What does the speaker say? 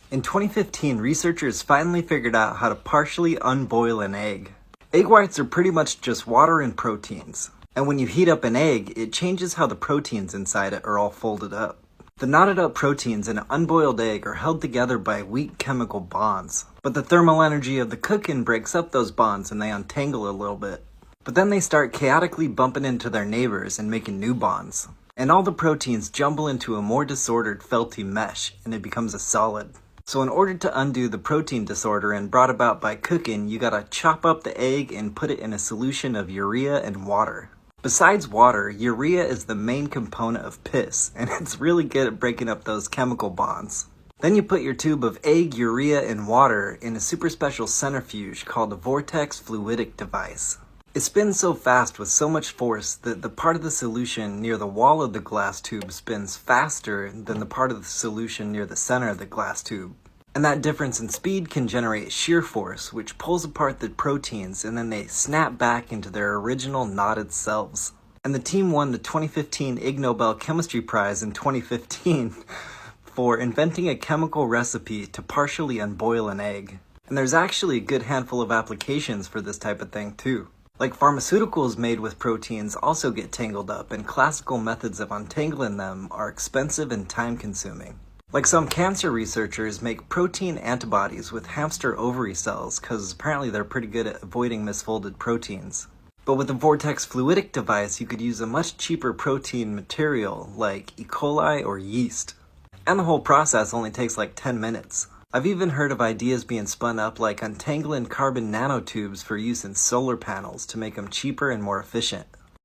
In 2015, researchers finally figured out how to partially unboil an egg. Egg whites are pretty much just water and proteins. And when you heat up an egg, it changes how the proteins inside it are all folded up. The knotted up proteins in an unboiled egg are held together by weak chemical bonds. But the thermal energy of the cooking breaks up those bonds and they untangle a little bit. But then they start chaotically bumping into their neighbors and making new bonds. And all the proteins jumble into a more disordered felty mesh and it becomes a solid. So in order to undo the protein disorder and brought about by cooking, you gotta chop up the egg and put it in a solution of urea and water. Besides water, urea is the main component of piss, and it's really good at breaking up those chemical bonds. Then you put your tube of egg, urea, and water in a super special centrifuge called a vortex fluidic device. It spins so fast with so much force that the part of the solution near the wall of the glass tube spins faster than the part of the solution near the center of the glass tube. And that difference in speed can generate shear force, which pulls apart the proteins and then they snap back into their original knotted selves. And the team won the 2015 Ig Nobel Chemistry Prize in 2015 for inventing a chemical recipe to partially unboil an egg. And there's actually a good handful of applications for this type of thing too. Like pharmaceuticals made with proteins also get tangled up, and classical methods of untangling them are expensive and time-consuming. Like some cancer researchers make protein antibodies with hamster ovary cells because apparently they're pretty good at avoiding misfolded proteins. But with a vortex fluidic device, you could use a much cheaper protein material like E. coli or yeast. And the whole process only takes like 10 minutes. I've even heard of ideas being spun up like untangling carbon nanotubes for use in solar panels to make them cheaper and more efficient.